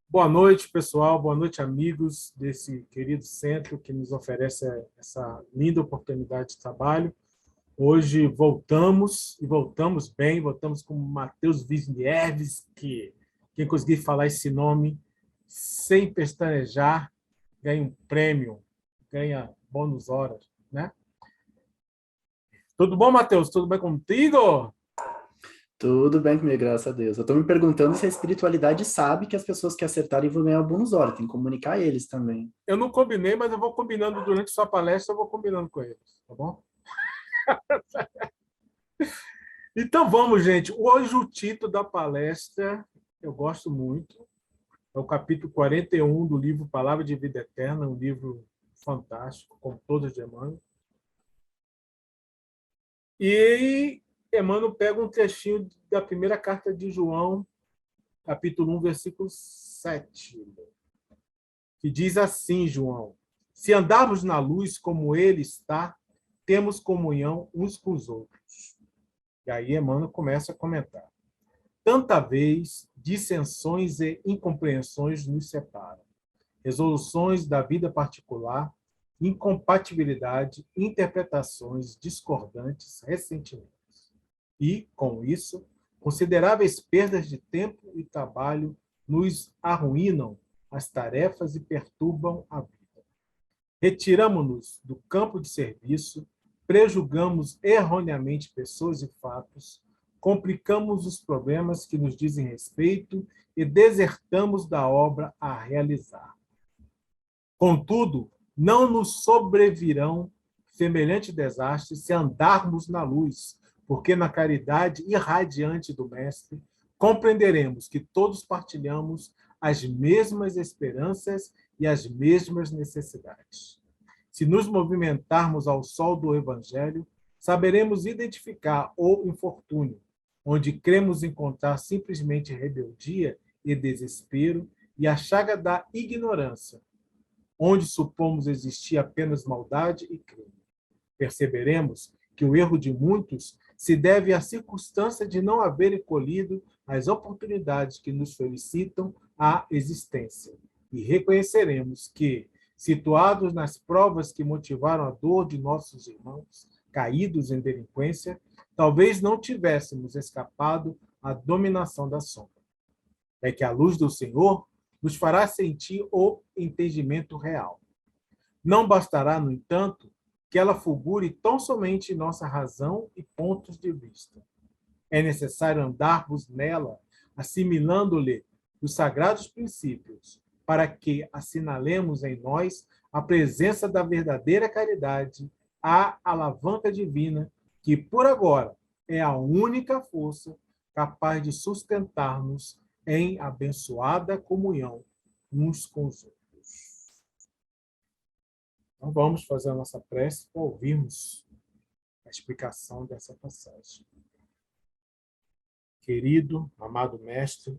Boa noite, pessoal. Boa noite, amigos desse querido centro que nos oferece essa linda oportunidade de trabalho. Hoje voltamos, e voltamos bem, voltamos com Matheus Wisniewski, que quem conseguir falar esse nome sem pestanejar ganha um prêmio, ganha bônus horas, né? Tudo bom, Matheus? Tudo bem contigo? Tudo bem comigo, graças a Deus. Eu tô me perguntando se a espiritualidade sabe que as pessoas que acertarem vão ganhar o bônus hora. Tem que comunicar a eles também. Eu não combinei, mas eu vou combinando durante sua palestra, eu vou combinando com eles, tá bom? Então vamos, gente. Hoje o título da palestra eu gosto muito. É o capítulo 41 do livro Palavra de Vida Eterna, um livro fantástico, como todos de Emmanuel. E Emmanuel pega um trechinho da primeira carta de João, capítulo 1, versículo 7, que diz assim, João: se andarmos na luz como ele está, temos comunhão uns com os outros. E aí Emmanuel começa a comentar. Tanta vez dissensões e incompreensões nos separam. Resoluções da vida particular, incompatibilidade, interpretações discordantes, ressentimentos. E, com isso, consideráveis perdas de tempo e trabalho nos arruinam as tarefas e perturbam a vida. Retiramo-nos do campo de serviço, prejulgamos erroneamente pessoas e fatos, complicamos os problemas que nos dizem respeito e desertamos da obra a realizar. Contudo, não nos sobrevirão semelhante desastre se andarmos na luz, porque na caridade irradiante do Mestre compreenderemos que todos partilhamos as mesmas esperanças e as mesmas necessidades. Se nos movimentarmos ao sol do Evangelho, saberemos identificar o infortúnio, onde cremos encontrar simplesmente rebeldia e desespero, e a chaga da ignorância, onde supomos existir apenas maldade e crime. Perceberemos que o erro de muitos se deve à circunstância de não haverem colhido as oportunidades que nos solicitam a existência. E reconheceremos que, situados nas provas que motivaram a dor de nossos irmãos caídos em delinquência, talvez não tivéssemos escapado à dominação da sombra. É que a luz do Senhor nos fará sentir o entendimento real. Não bastará, no entanto, que ela fulgure tão somente nossa razão e pontos de vista. É necessário andarmos nela, assimilando-lhe os sagrados princípios, para que assinalemos em nós a presença da verdadeira caridade, a alavanca divina, que, por agora, é a única força capaz de sustentar-nos em abençoada comunhão uns com os outros. Então, vamos fazer a nossa prece para ouvirmos a explicação dessa passagem. Querido, amado Mestre,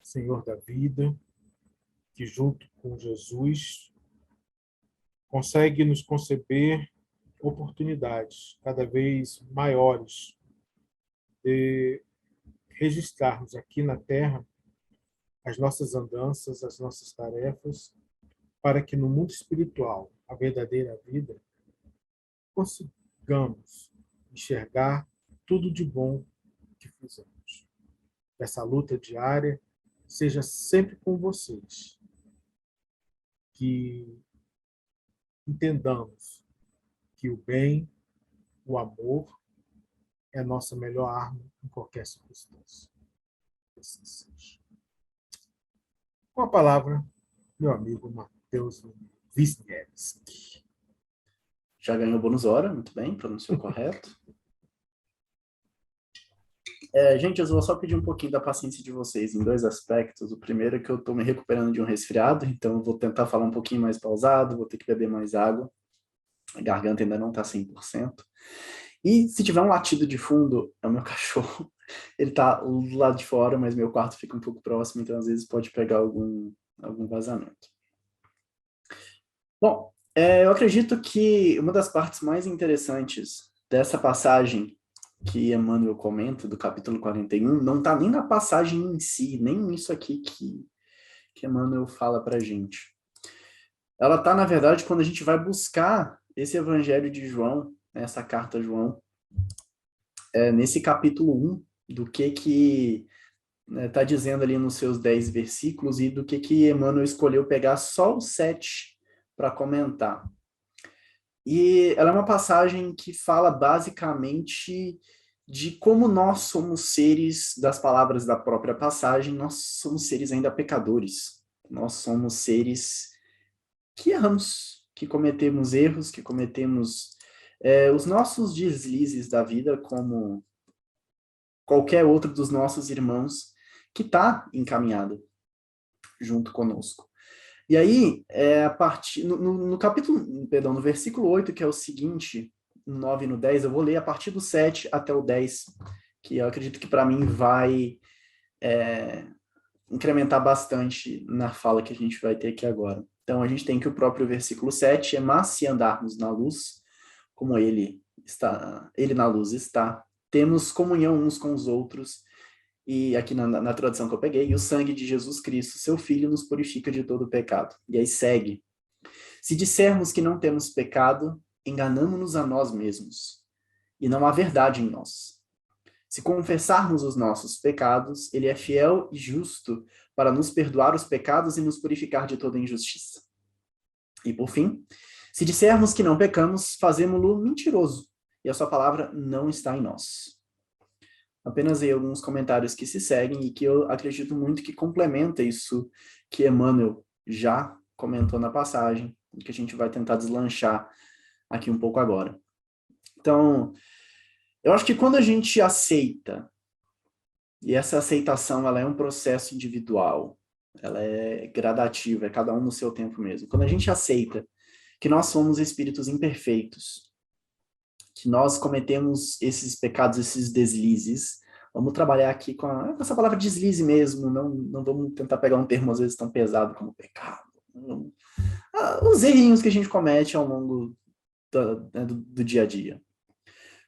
Senhor da vida, que junto com Jesus consegue nos conceber oportunidades cada vez maiores de registrarmos aqui na Terra as nossas andanças, as nossas tarefas, para que no mundo espiritual, a verdadeira vida, consigamos enxergar tudo de bom que fizemos. Essa luta diária seja sempre com vocês, que entendamos que o bem, o amor, é a nossa melhor arma em qualquer circunstância. Assim seja. Com a palavra, meu amigo Matheus Wisniewski. Já ganhou o bônus hora, muito bem, pronunciou correto. Gente, eu vou só pedir um pouquinho da paciência de vocês em dois aspectos. O primeiro é que eu estou me recuperando de um resfriado, então eu vou tentar falar um pouquinho mais pausado, vou ter que beber mais água. A garganta ainda não está 100%. E se tiver um latido de fundo, é o meu cachorro. Ele está do lado de fora, mas meu quarto fica um pouco próximo, então às vezes pode pegar algum vazamento. Bom, eu acredito que uma das partes mais interessantes dessa passagem que Emmanuel comenta, do capítulo 41, não está nem na passagem em si, nem nisso aqui que Emmanuel fala para a gente? Ela está, na verdade, quando a gente vai buscar esse Evangelho de João, essa carta a João, nesse capítulo 1, do que está dizendo ali nos seus 10 versículos e do que Emmanuel escolheu pegar só os 7 para comentar. E ela é uma passagem que fala basicamente de como nós somos seres, das palavras da própria passagem, nós somos seres ainda pecadores. Nós somos seres que erramos, que cometemos erros, que cometemos os nossos deslizes da vida, como qualquer outro dos nossos irmãos que está encaminhado junto conosco. E aí, no capítulo, perdão, no versículo 8, que é o seguinte, no 9 e no 10, eu vou ler a partir do 7 até o 10, que eu acredito que para mim vai incrementar bastante na fala que a gente vai ter aqui agora. Então, a gente tem que o próprio versículo 7 é: mas se andarmos na luz, como ele na luz está, temos comunhão uns com os outros, e aqui na tradução que eu peguei, e o sangue de Jesus Cristo, seu Filho, nos purifica de todo pecado. E aí segue: se dissermos que não temos pecado, enganamo-nos a nós mesmos, e não há verdade em nós. Se confessarmos os nossos pecados, ele é fiel e justo para nos perdoar os pecados e nos purificar de toda injustiça. E por fim, se dissermos que não pecamos, fazemo-lo mentiroso, e a sua palavra não está em nós. Apenas aí alguns comentários que se seguem e que eu acredito muito que complementa isso que Emmanuel já comentou na passagem, e que a gente vai tentar deslanchar aqui um pouco agora. Então, eu acho que quando a gente aceita, e essa aceitação ela é um processo individual, ela é gradativa, é cada um no seu tempo mesmo. Quando a gente aceita que nós somos espíritos imperfeitos, que nós cometemos esses pecados, esses deslizes, vamos trabalhar aqui com essa palavra deslize mesmo, não vamos tentar pegar um termo às vezes tão pesado como pecado. Os errinhos que a gente comete ao longo do dia a dia.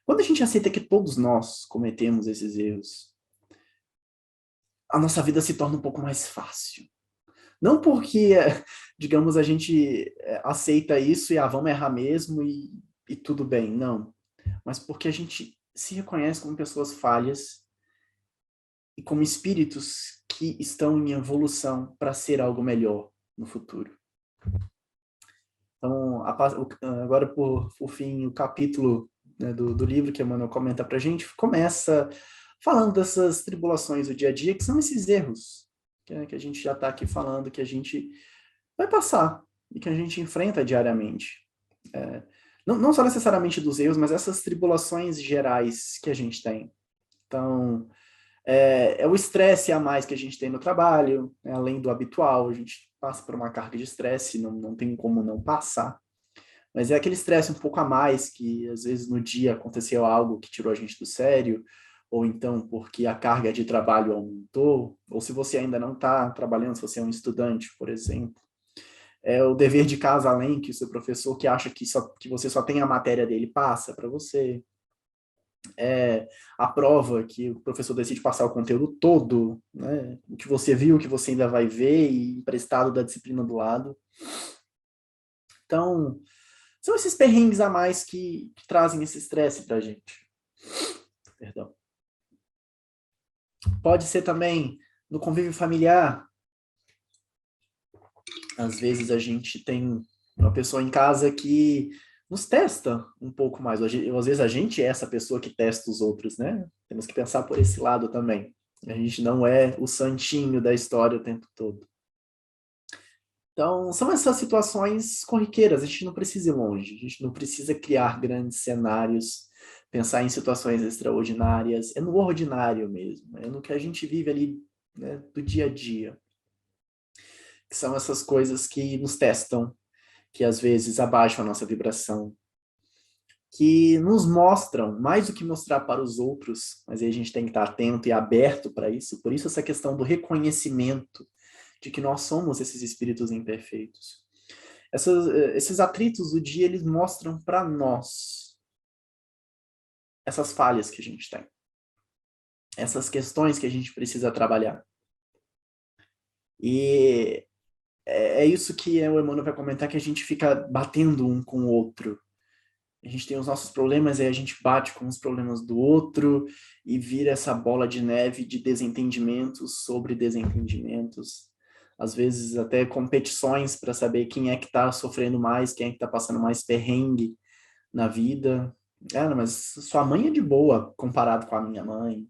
Quando a gente aceita que todos nós cometemos esses erros, a nossa vida se torna um pouco mais fácil. Não porque, digamos, a gente aceita isso e vamos errar mesmo e tudo bem, não. Mas porque a gente se reconhece como pessoas falhas e como espíritos que estão em evolução para ser algo melhor no futuro. Então, agora, por fim, o capítulo, né, do livro que Emmanuel comenta para a gente começa falando dessas tribulações do dia a dia, que são esses erros que a gente já está aqui falando, que a gente vai passar e que a gente enfrenta diariamente. Não só necessariamente dos erros, mas essas tribulações gerais que a gente tem. Então, o estresse a mais que a gente tem no trabalho, né, além do habitual, a gente passa por uma carga de estresse, não tem como não passar. Mas é aquele estresse um pouco a mais, que às vezes no dia aconteceu algo que tirou a gente do sério, ou então porque a carga de trabalho aumentou, ou se você ainda não está trabalhando, se você é um estudante, por exemplo. O dever de casa além, que o seu professor que acha que você só tem a matéria dele passa para você. A prova que o professor decide passar o conteúdo todo, né? O que você viu, o que você ainda vai ver e emprestado da disciplina do lado. Então, são esses perrengues a mais que trazem esse estresse para a gente. Perdão. Pode ser também no convívio familiar. Às vezes a gente tem uma pessoa em casa que nos testa um pouco mais. Às vezes a gente é essa pessoa que testa os outros, né? Temos que pensar por esse lado também. A gente não é o santinho da história o tempo todo. Então, são essas situações corriqueiras, a gente não precisa ir longe, a gente não precisa criar grandes cenários, pensar em situações extraordinárias, é no ordinário mesmo, é no que a gente vive ali, né, do dia a dia. Que são essas coisas que nos testam, que às vezes abaixam a nossa vibração, que nos mostram, mais do que mostrar para os outros, mas aí a gente tem que estar atento e aberto para isso, por isso essa questão do reconhecimento de que nós somos esses espíritos imperfeitos. Esses atritos do dia, eles mostram para nós essas falhas que a gente tem, essas questões que a gente precisa trabalhar. E é isso que o Emmanuel vai comentar, que a gente fica batendo um com o outro. A gente tem os nossos problemas, aí a gente bate com os problemas do outro e vira essa bola de neve de desentendimentos sobre desentendimentos. Às vezes até competições para saber quem é que está sofrendo mais, quem é que está passando mais perrengue na vida. Não, mas sua mãe é de boa comparado com a minha mãe.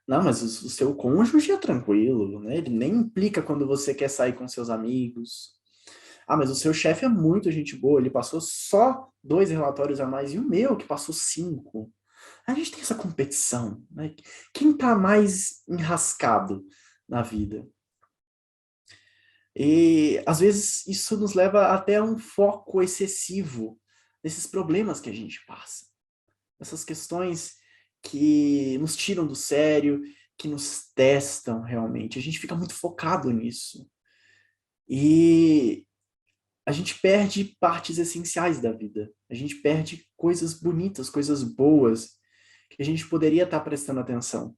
Não, mas o seu cônjuge é tranquilo, né? Ele nem implica quando você quer sair com seus amigos. Ah, mas o seu chefe é muito gente boa, ele passou só 2 relatórios a mais, e o meu, que passou 5. A gente tem essa competição, né? Quem tá mais enrascado na vida? E, às vezes, isso nos leva até a um foco excessivo nesses problemas que a gente passa. Essas questões que nos tiram do sério, que nos testam realmente. A gente fica muito focado nisso. E a gente perde partes essenciais da vida. A gente perde coisas bonitas, coisas boas, que a gente poderia estar prestando atenção.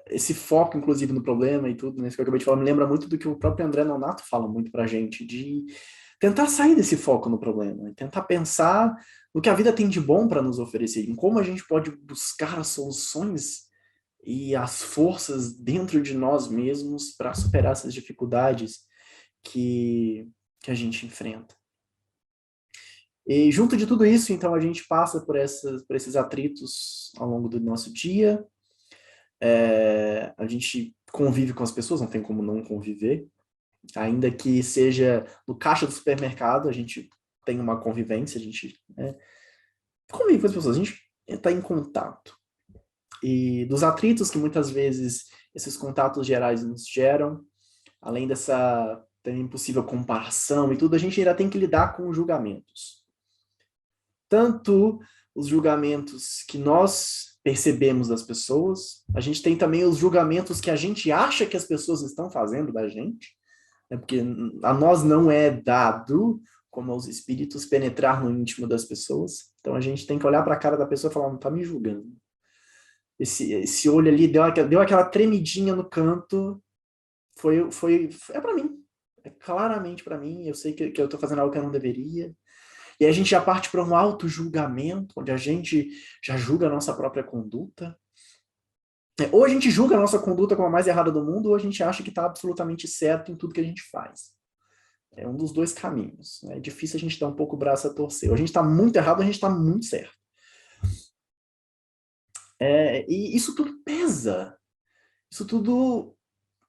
Esse foco, inclusive, no problema e tudo, né, isso que eu acabei de falar, me lembra muito do que o próprio André Nonato fala muito pra gente, de tentar sair desse foco no problema, e tentar pensar no que a vida tem de bom para nos oferecer, em como a gente pode buscar as soluções e as forças dentro de nós mesmos para superar essas dificuldades que a gente enfrenta. E junto de tudo isso, então, a gente passa por esses atritos ao longo do nosso dia. A gente convive com as pessoas, não tem como não conviver. Ainda que seja no caixa do supermercado, a gente tem uma convivência, a gente convive com as pessoas, a gente está em contato. E dos atritos que muitas vezes esses contatos gerais nos geram, além dessa também possível comparação e tudo, a gente ainda tem que lidar com julgamentos. Tanto os julgamentos que nós percebemos das pessoas, a gente tem também os julgamentos que a gente acha que as pessoas estão fazendo da gente, né? Porque a nós não é dado, como aos espíritos, penetrar no íntimo das pessoas. Então a gente tem que olhar para a cara da pessoa e falar, não está me julgando. Esse olho ali deu aquela tremidinha no canto, é para mim. É claramente para mim, eu sei que eu estou fazendo algo que eu não deveria. E aí a gente já parte para um auto-julgamento, onde a gente já julga a nossa própria conduta. Ou a gente julga a nossa conduta como a mais errada do mundo, ou a gente acha que está absolutamente certo em tudo que a gente faz. É um dos dois caminhos. É difícil a gente dar um pouco o braço a torcer. Ou a gente está muito errado, ou a gente está muito certo. E isso tudo pesa. Isso tudo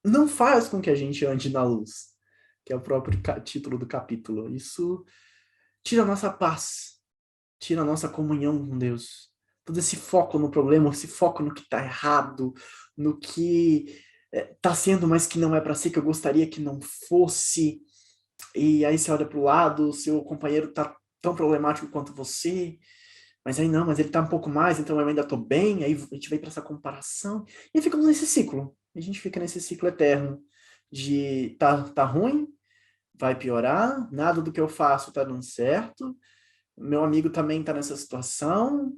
não faz com que a gente ande na luz, que é o próprio título do capítulo. Isso tira a nossa paz, tira a nossa comunhão com Deus. Todo esse foco no problema, esse foco no que está errado, no que está sendo, mas que não é para ser, que eu gostaria que não fosse. E aí você olha para o lado, o seu companheiro está tão problemático quanto você, mas aí não, mas ele está um pouco mais, então eu ainda estou bem. Aí a gente vai para essa comparação e ficamos nesse ciclo. A gente fica nesse ciclo eterno de tá ruim, vai piorar, nada do que eu faço está dando certo, meu amigo também está nessa situação,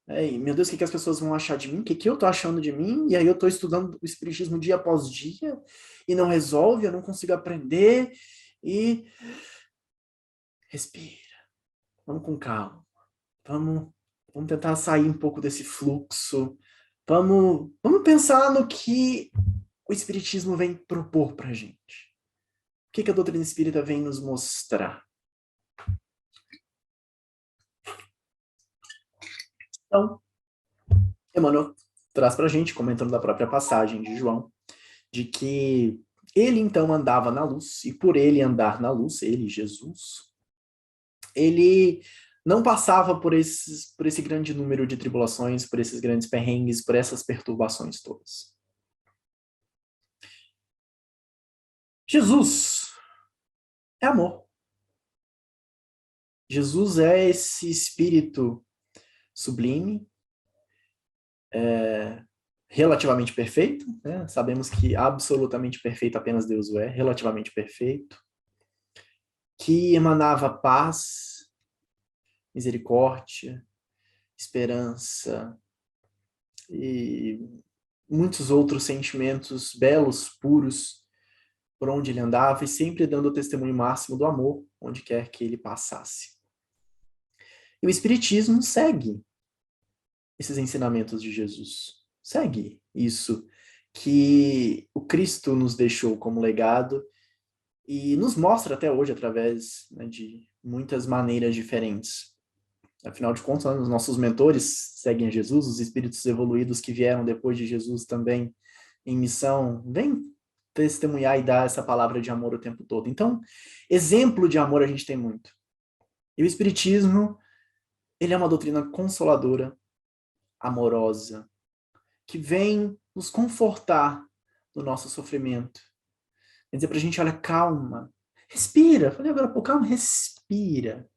e, meu Deus, o que as pessoas vão achar de mim? O que eu estou achando de mim? E aí eu estou estudando o espiritismo dia após dia e não resolve, eu não consigo aprender. E respira, vamos com calma, vamos tentar sair um pouco desse fluxo, vamos pensar no que o espiritismo vem propor para a gente. O que a doutrina espírita vem nos mostrar? Então, Emmanuel traz para a gente, comentando da própria passagem de João, de que ele então andava na luz, e por ele andar na luz, ele, Jesus, ele não passava por esse grande número de tribulações, por esses grandes perrengues, por essas perturbações todas. Jesus é amor. Jesus é esse espírito sublime, relativamente perfeito, né? Sabemos que absolutamente perfeito apenas Deus o é, relativamente perfeito, que emanava paz, misericórdia, esperança e muitos outros sentimentos belos, puros, por onde ele andava e sempre dando o testemunho máximo do amor, onde quer que ele passasse. E o Espiritismo segue esses ensinamentos de Jesus. Segue isso que o Cristo nos deixou como legado e nos mostra até hoje através, né, de muitas maneiras diferentes. Afinal de contas, os nossos mentores seguem a Jesus, os espíritos evoluídos que vieram depois de Jesus também em missão, vêm testemunhar e dar essa palavra de amor o tempo todo. Então, exemplo de amor a gente tem muito. E o Espiritismo, ele é uma doutrina consoladora, amorosa, que vem nos confortar no nosso sofrimento. Quer dizer pra gente, olha, calma, respira. Falei agora, pô, calma, respira.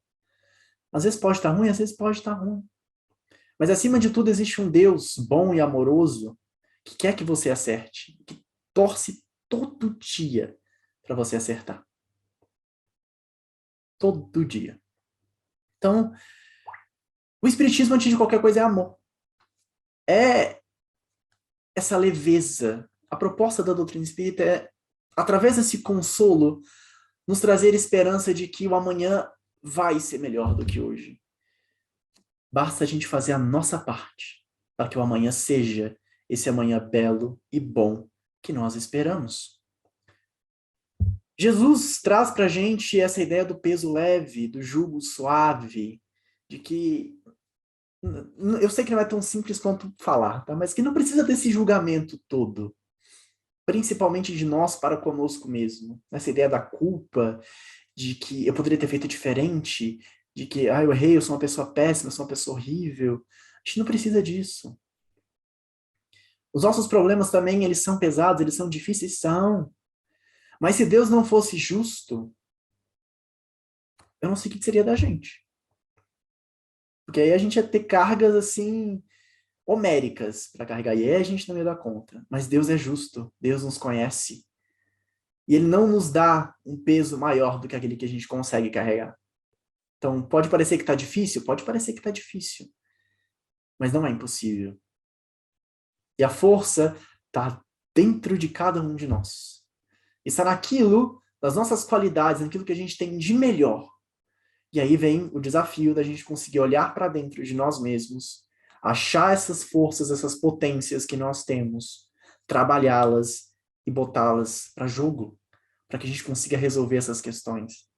Às vezes pode estar ruim, às vezes pode estar ruim. Mas acima de tudo existe um Deus bom e amoroso que quer que você acerte, que torce todo dia para você acertar. Todo dia. Então, o Espiritismo, antes de qualquer coisa, é amor. É essa leveza. A proposta da doutrina espírita é, através desse consolo, nos trazer esperança de que o amanhã vai ser melhor do que hoje. Basta a gente fazer a nossa parte para que o amanhã seja esse amanhã belo e bom que nós esperamos. Jesus traz para a gente essa ideia do peso leve, do jugo suave, de que eu sei que não é tão simples quanto falar, tá? Mas que não precisa desse julgamento todo, principalmente de nós para conosco mesmo. Essa ideia da culpa, de que eu poderia ter feito diferente, de que eu errei, eu sou uma pessoa péssima, eu sou uma pessoa horrível. A gente não precisa disso. Os nossos problemas também, eles são pesados, eles são difíceis, são. Mas se Deus não fosse justo, eu não sei o que seria da gente. Porque aí a gente ia ter cargas, assim, homéricas para carregar. E aí a gente não ia dar conta. Mas Deus é justo, Deus nos conhece. E Ele não nos dá um peso maior do que aquele que a gente consegue carregar. Então, pode parecer que está difícil? Pode parecer que está difícil. Mas não é impossível. E a força está dentro de cada um de nós. Está naquilo, nas nossas qualidades, naquilo que a gente tem de melhor. E aí vem o desafio da gente conseguir olhar para dentro de nós mesmos, achar essas forças, essas potências que nós temos, trabalhá-las e botá-las para jogo, para que a gente consiga resolver essas questões.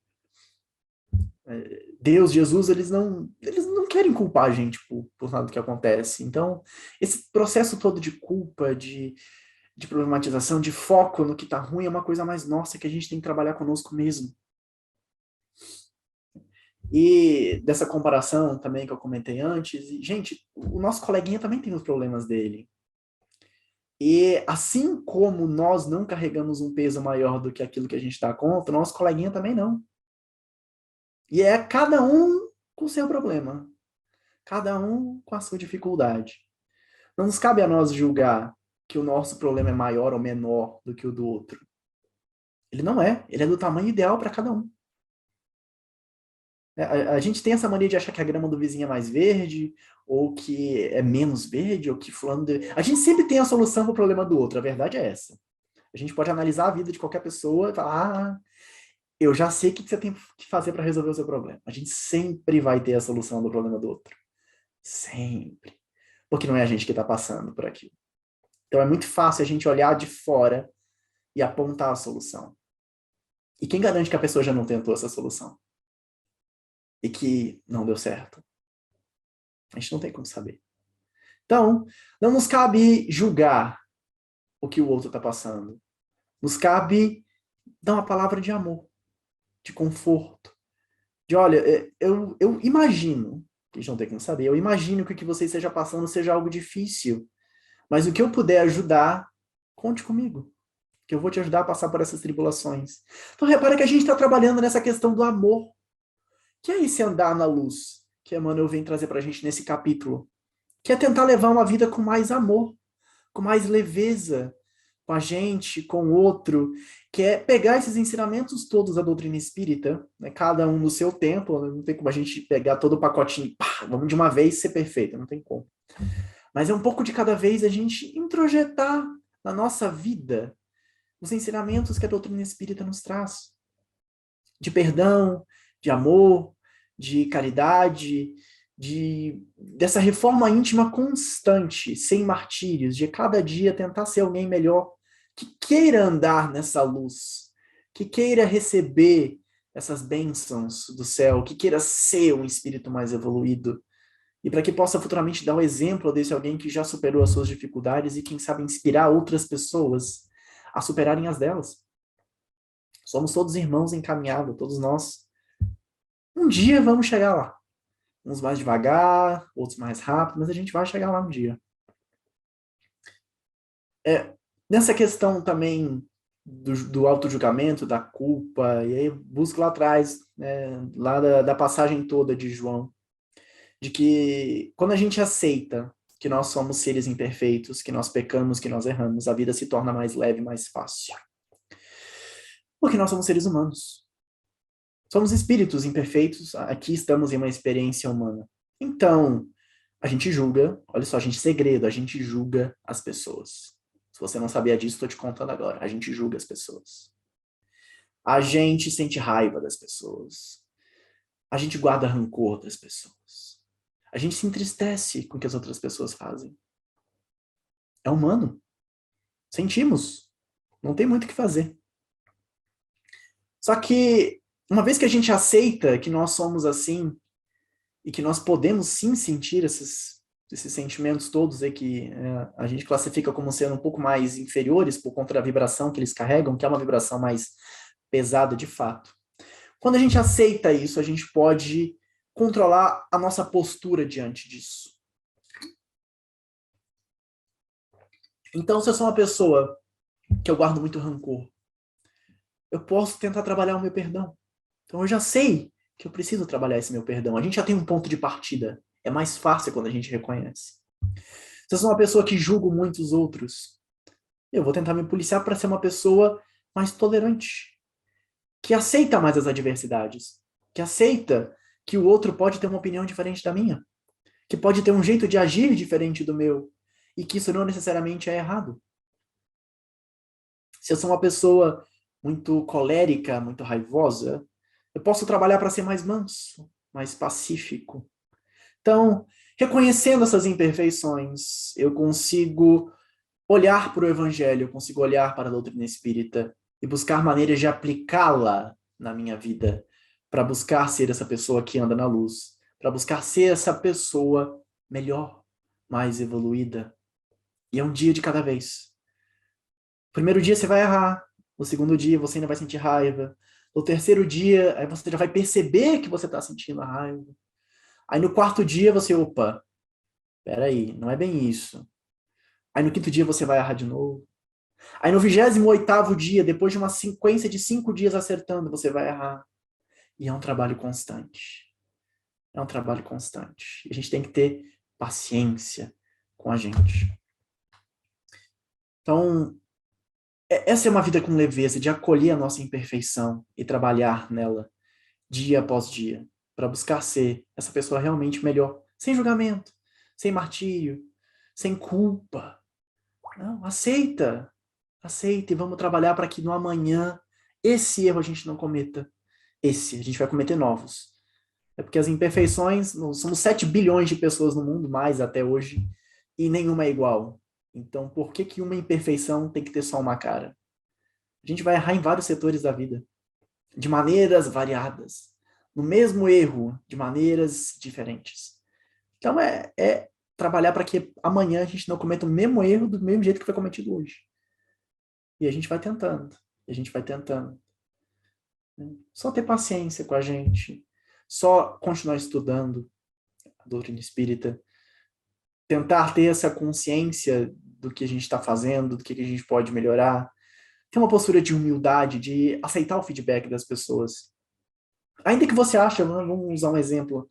Deus, Jesus, eles não querem culpar a gente por nada que acontece. Então, esse processo todo de culpa, de problematização, de foco no que está ruim, é uma coisa mais nossa que a gente tem que trabalhar conosco mesmo. E dessa comparação também que eu comentei antes, gente, o nosso coleguinha também tem os problemas dele. E assim como nós não carregamos um peso maior do que aquilo que a gente dá conta, o nosso coleguinha também não. E é cada um com o seu problema. Cada um com a sua dificuldade. Não nos cabe a nós julgar que o nosso problema é maior ou menor do que o do outro. Ele não é. Ele é do tamanho ideal para cada um. A gente tem essa mania de achar que a grama do vizinho é mais verde, ou que é menos verde, ou que fulano... A gente sempre tem a solução para o problema do outro. A verdade é essa. A gente pode analisar a vida de qualquer pessoa e falar, eu já sei o que você tem que fazer para resolver o seu problema. A gente sempre vai ter a solução do problema do outro. Sempre. Porque não é a gente que está passando por aquilo. Então é muito fácil a gente olhar de fora e apontar a solução. E quem garante que a pessoa já não tentou essa solução? E que não deu certo? A gente não tem como saber. Então, não nos cabe julgar o que o outro está passando. Nos cabe dar uma palavra de amor, de conforto. De, olha, eu imagino, que a gente não tem como saber, eu imagino que o que você esteja passando seja algo difícil. Mas o que eu puder ajudar, conte comigo. Que eu vou te ajudar a passar por essas tribulações. Então, repara que a gente está trabalhando nessa questão do amor. Que é esse andar na luz que Emmanuel vem trazer para a gente nesse capítulo. Que é tentar levar uma vida com mais amor, com mais leveza, com a gente, com o outro, que é pegar esses ensinamentos todos da doutrina espírita, né, cada um no seu tempo, não tem como a gente pegar todo o pacotinho, pá, vamos de uma vez ser perfeito, não tem como. Mas é um pouco de cada vez a gente introjetar na nossa vida os ensinamentos que a doutrina espírita nos traz. De perdão, de amor, de caridade, dessa reforma íntima constante, sem martírios, de cada dia tentar ser alguém melhor, que queira andar nessa luz, que queira receber essas bênçãos do céu, que queira ser um espírito mais evoluído, e para que possa futuramente dar o exemplo desse alguém que já superou as suas dificuldades e, quem sabe, inspirar outras pessoas a superarem as delas. Somos todos irmãos encaminhados, todos nós. Um dia vamos chegar lá. Uns mais devagar, outros mais rápido, mas a gente vai chegar lá um dia. Nessa questão também do auto-julgamento, da culpa, e aí busco lá atrás, lá da passagem toda de João, de que quando a gente aceita que nós somos seres imperfeitos, que nós pecamos, que nós erramos, a vida se torna mais leve, mais fácil. Porque nós somos seres humanos. Somos espíritos imperfeitos, aqui estamos em uma experiência humana. Então, a gente julga, olha só, a gente segredo, a gente julga as pessoas. Se você não sabia disso, estou te contando agora. A gente julga as pessoas. A gente sente raiva das pessoas. A gente guarda rancor das pessoas. A gente se entristece com o que as outras pessoas fazem. É humano. Sentimos. Não tem muito o que fazer. Só que, uma vez que a gente aceita que nós somos assim, e que nós podemos sim sentir esses sentimentos todos aí que a gente classifica como sendo um pouco mais inferiores por conta da vibração que eles carregam, que é uma vibração mais pesada de fato. Quando a gente aceita isso, a gente pode controlar a nossa postura diante disso. Então, se eu sou uma pessoa que eu guardo muito rancor, eu posso tentar trabalhar o meu perdão. Então, eu já sei que eu preciso trabalhar esse meu perdão. A gente já tem um ponto de partida. É mais fácil quando a gente reconhece. Se eu sou uma pessoa que julgo muitos outros, eu vou tentar me policiar para ser uma pessoa mais tolerante, que aceita mais as adversidades, que aceita que o outro pode ter uma opinião diferente da minha, que pode ter um jeito de agir diferente do meu, e que isso não necessariamente é errado. Se eu sou uma pessoa muito colérica, muito raivosa, eu posso trabalhar para ser mais manso, mais pacífico. Então, reconhecendo essas imperfeições, eu consigo olhar para o Evangelho, eu consigo olhar para a doutrina espírita e buscar maneiras de aplicá-la na minha vida, para buscar ser essa pessoa que anda na luz, para buscar ser essa pessoa melhor, mais evoluída. E é um dia de cada vez. O primeiro dia você vai errar, no segundo dia você ainda vai sentir raiva, no terceiro dia aí você já vai perceber que você está sentindo a raiva. Aí no quarto dia você, opa, peraí, não é bem isso. Aí no quinto dia você vai errar de novo. Aí no 28º dia, depois de uma sequência de 5 dias acertando, você vai errar. E é um trabalho constante. É um trabalho constante. A gente tem que ter paciência com a gente. Então, essa é uma vida com leveza, de acolher a nossa imperfeição e trabalhar nela dia após dia, para buscar ser essa pessoa realmente melhor, sem julgamento, sem martírio, sem culpa. Não, aceita e vamos trabalhar para que no amanhã esse erro a gente não cometa. A gente vai cometer novos. É porque as imperfeições, somos 7 bilhões de pessoas no mundo, mais até hoje, e nenhuma é igual. Então, por que uma imperfeição tem que ter só uma cara? A gente vai errar em vários setores da vida, de maneiras variadas, no mesmo erro, de maneiras diferentes. Então, é trabalhar para que amanhã a gente não cometa o mesmo erro do mesmo jeito que foi cometido hoje. E a gente vai tentando, Só ter paciência com a gente, só continuar estudando a doutrina espírita, tentar ter essa consciência do que a gente está fazendo, do que a gente pode melhorar, ter uma postura de humildade, de aceitar o feedback das pessoas. Ainda que você ache, vamos usar um exemplo,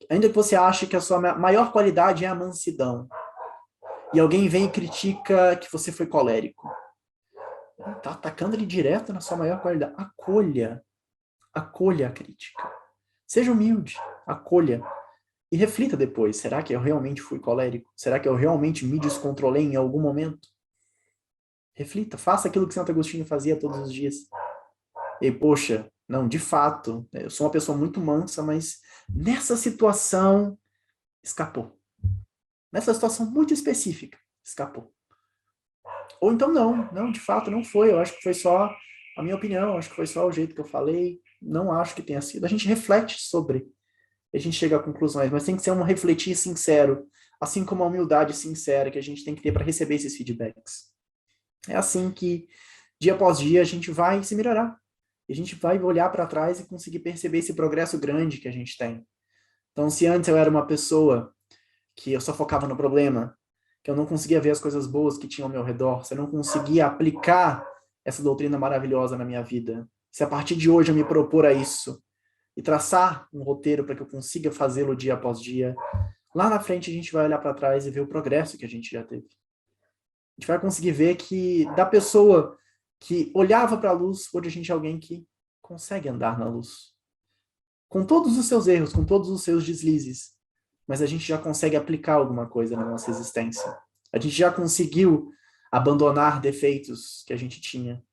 ainda que você ache que a sua maior qualidade é a mansidão, e alguém vem e critica que você foi colérico, tá atacando ele direto na sua maior qualidade. Acolha a crítica. Seja humilde, acolha. E reflita depois, será que eu realmente fui colérico? Será que eu realmente me descontrolei em algum momento? Reflita, faça aquilo que Santo Agostinho fazia todos os dias. E, poxa, não, de fato, eu sou uma pessoa muito mansa, mas nessa situação, escapou. Nessa situação muito específica, escapou. Ou então não, de fato não foi, eu acho que foi só a minha opinião, acho que foi só o jeito que eu falei, não acho que tenha sido. A gente reflete sobre, a gente chega a conclusões, mas tem que ser um refletir sincero, assim como a humildade sincera que a gente tem que ter para receber esses feedbacks. É assim que, dia após dia, a gente vai se melhorar. E a gente vai olhar para trás e conseguir perceber esse progresso grande que a gente tem. Então, se antes eu era uma pessoa que eu só focava no problema, que eu não conseguia ver as coisas boas que tinham ao meu redor, se eu não conseguia aplicar essa doutrina maravilhosa na minha vida, se a partir de hoje eu me propor a isso e traçar um roteiro para que eu consiga fazê-lo dia após dia, lá na frente a gente vai olhar para trás e ver o progresso que a gente já teve. A gente vai conseguir ver que da pessoa que olhava para a luz, hoje a gente é alguém que consegue andar na luz. Com todos os seus erros, com todos os seus deslizes, mas a gente já consegue aplicar alguma coisa na nossa existência. A gente já conseguiu abandonar defeitos que a gente tinha.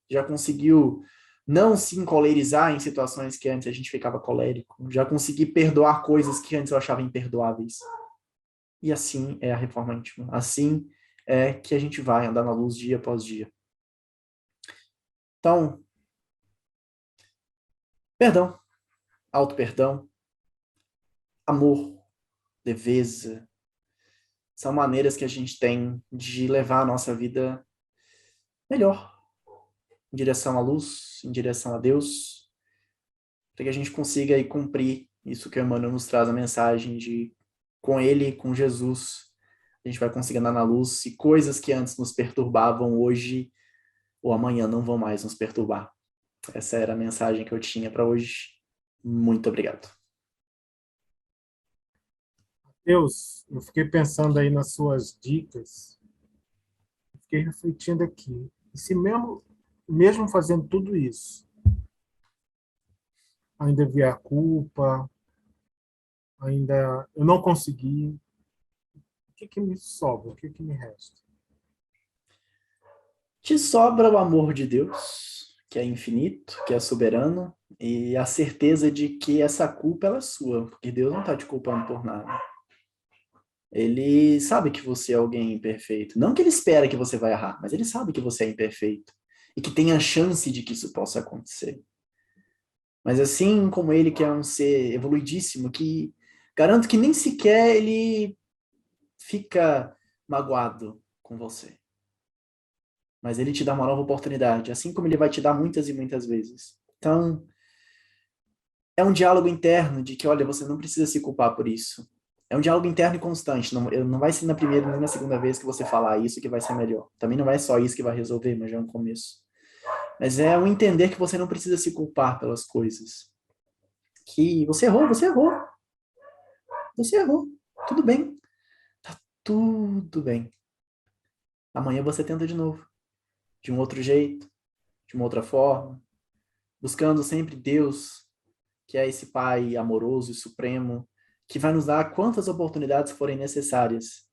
Já conseguiu não se encolerizar em situações que antes a gente ficava colérico. Já consegui perdoar coisas que antes eu achava imperdoáveis. E assim é a reforma íntima. Assim é que a gente vai andar na luz dia após dia. Então, perdão, auto-perdão, amor, leveza, são maneiras que a gente tem de levar a nossa vida melhor, em direção à luz, em direção a Deus, para que a gente consiga aí cumprir isso que o Emmanuel nos traz a mensagem de, com Ele, com Jesus, a gente vai conseguir andar na luz e coisas que antes nos perturbavam hoje ou amanhã não vão mais nos perturbar. Essa era a mensagem que eu tinha para hoje. Muito obrigado. Deus, eu fiquei pensando aí nas suas dicas, fiquei refletindo aqui. E se mesmo fazendo tudo isso, ainda vier a culpa, ainda eu não consegui, o que me sobra? O que me resta? Te sobra o amor de Deus, que é infinito, que é soberano, e a certeza de que essa culpa ela é sua, porque Deus não está te culpando por nada. Ele sabe que você é alguém imperfeito. Não que ele espera que você vai errar, mas ele sabe que você é imperfeito e que tem a chance de que isso possa acontecer. Mas assim como ele, que é um ser evoluidíssimo, que garanto que nem sequer ele fica magoado com você. Mas ele te dá uma nova oportunidade, assim como ele vai te dar muitas e muitas vezes. Então, é um diálogo interno de que, olha, você não precisa se culpar por isso. É um diálogo interno e constante. Não vai ser na primeira nem na segunda vez que você falar isso que vai ser melhor. Também não vai só isso que vai resolver, mas já é um começo. Mas é um entender que você não precisa se culpar pelas coisas. Que você errou, você errou. Você errou. Tudo bem. Tá tudo bem. Amanhã você tenta de novo. De um outro jeito, de uma outra forma. Buscando sempre Deus, que é esse Pai amoroso e supremo, que vai nos dar quantas oportunidades forem necessárias.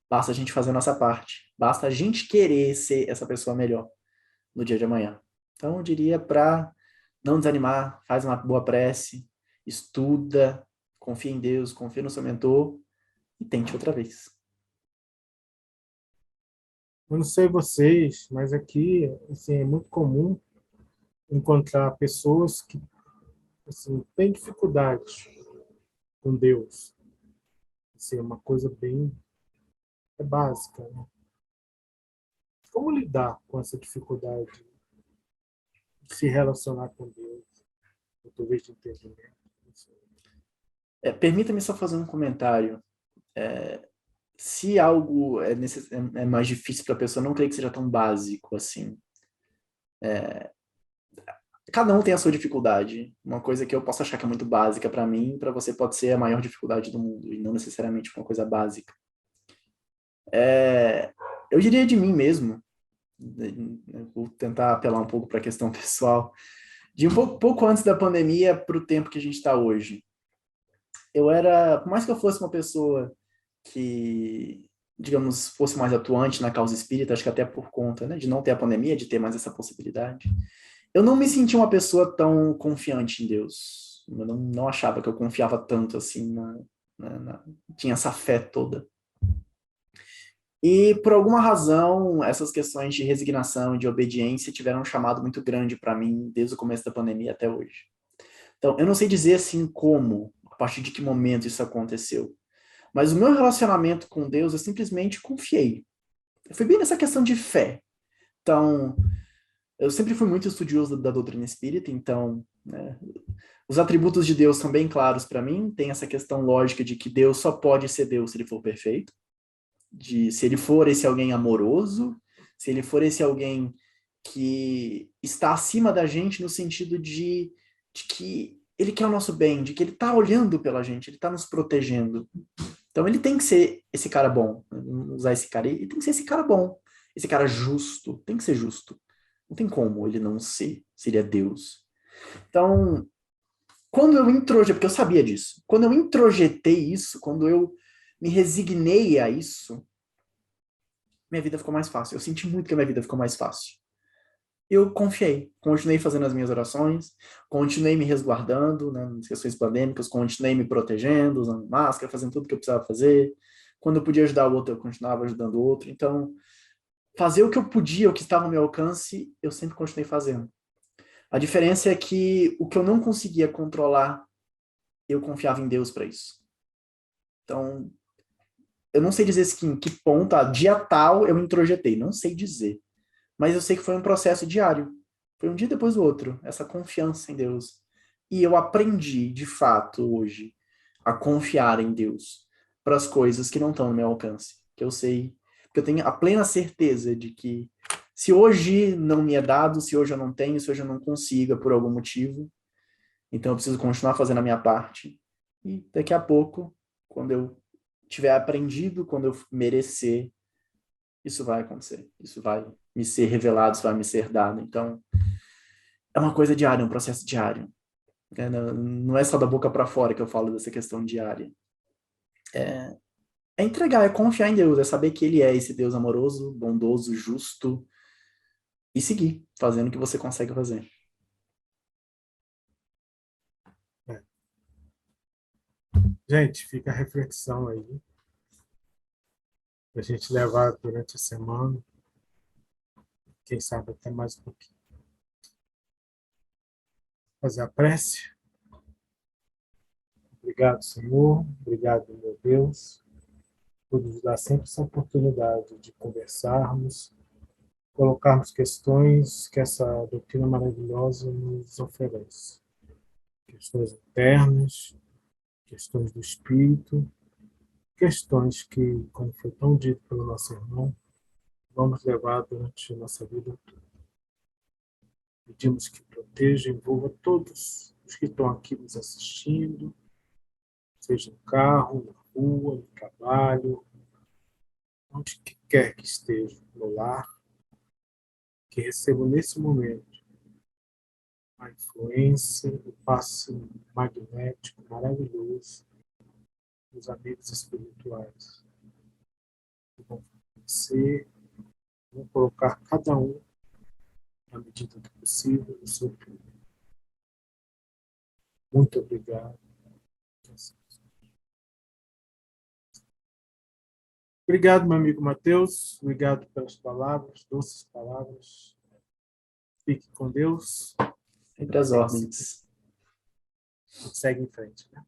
Basta a gente fazer a nossa parte. Basta a gente querer ser essa pessoa melhor no dia de amanhã. Então, eu diria para não desanimar, faz uma boa prece, estuda, confia em Deus, confia no seu mentor e tente outra vez. Eu não sei vocês, mas aqui assim, é muito comum encontrar pessoas que assim, têm dificuldades com Deus. Assim, é uma coisa bem básica. Né? Como lidar com essa dificuldade de se relacionar com Deus? Ou talvez de entendimento. Permita-me só fazer um comentário. Se algo é mais difícil para a pessoa, não creio que seja tão básico assim. Cada um tem a sua dificuldade. Uma coisa que eu posso achar que é muito básica para mim, para você pode ser a maior dificuldade do mundo, e não necessariamente uma coisa básica. Eu diria de mim mesmo, vou tentar apelar um pouco para a questão pessoal, de um pouco antes da pandemia para o tempo que a gente está hoje. por mais que eu fosse uma pessoa que, digamos, fosse mais atuante na causa espírita, acho que até por conta, né, de não ter a pandemia, de ter mais essa possibilidade, eu não me senti uma pessoa tão confiante em Deus. Eu não achava que eu confiava tanto assim, tinha essa fé toda. E, por alguma razão, essas questões de resignação e de obediência tiveram um chamado muito grande para mim desde o começo da pandemia até hoje. Então, eu não sei dizer assim como, a partir de que momento isso aconteceu. Mas o meu relacionamento com Deus, eu simplesmente confiei. Eu fui bem nessa questão de fé. Então, eu sempre fui muito estudioso da doutrina espírita, então, né, os atributos de Deus são bem claros para mim. Tem essa questão lógica de que Deus só pode ser Deus se ele for perfeito. Se ele for esse alguém amoroso, se ele for esse alguém que está acima da gente no sentido de que ele quer o nosso bem, de que ele está olhando pela gente, ele está nos protegendo. Então ele tem que ser esse cara bom, usar esse cara, ele tem que ser esse cara bom, esse cara justo, tem que ser justo. Não tem como ele não ser, se ele é Deus. Então, quando eu introjetei, porque eu sabia disso, quando eu introjetei isso, quando eu me resignei a isso, minha vida ficou mais fácil. Eu senti muito que a minha vida ficou mais fácil. Eu confiei, continuei fazendo as minhas orações, continuei me resguardando, né, nas questões pandêmicas, continuei me protegendo, usando máscara, fazendo tudo que eu precisava fazer. Quando eu podia ajudar o outro, eu continuava ajudando o outro. Então, fazer o que eu podia, o que estava ao meu alcance, eu sempre continuei fazendo. A diferença é que o que eu não conseguia controlar, eu confiava em Deus para isso. Então, eu não sei dizer em que ponto, dia tal, eu introjetei, não sei dizer. Mas eu sei que foi um processo diário. Foi um dia depois do outro, essa confiança em Deus. E eu aprendi, de fato, hoje, a confiar em Deus para as coisas que não estão no meu alcance. Que eu sei, que eu tenho a plena certeza de que se hoje não me é dado, se hoje eu não tenho, se hoje eu não consiga por algum motivo, então eu preciso continuar fazendo a minha parte. E daqui a pouco, quando eu tiver aprendido, quando eu merecer, isso vai acontecer. Isso vai me ser revelado, isso vai me ser dado. Então, é uma coisa diária, um processo diário. Não é só da boca para fora que eu falo dessa questão diária. É entregar, é confiar em Deus, é saber que Ele é esse Deus amoroso, bondoso, justo, e seguir fazendo o que você consegue fazer. Gente, fica a reflexão aí, para a gente levar durante a semana, quem sabe até mais um pouquinho. Fazer a prece. Obrigado, Senhor. Obrigado, meu Deus, por nos dar sempre essa oportunidade de conversarmos, colocarmos questões que essa doutrina maravilhosa nos oferece. Questões internas, questões do espírito, questões que, como foi tão dito pelo nosso irmão, vamos levar durante a nossa vida toda. Pedimos que proteja e envolva todos os que estão aqui nos assistindo, seja no carro, na rua, no trabalho, onde quer que esteja, no lar, que recebam nesse momento a influência, o passe magnético maravilhoso dos amigos espirituais, que vão conhecer, vão colocar cada um, na medida do possível, no seu plano. Muito obrigado. Obrigado, meu amigo Mateus. Obrigado pelas palavras, doces palavras. Fique com Deus. Sempre as ordens. Segue em frente, né?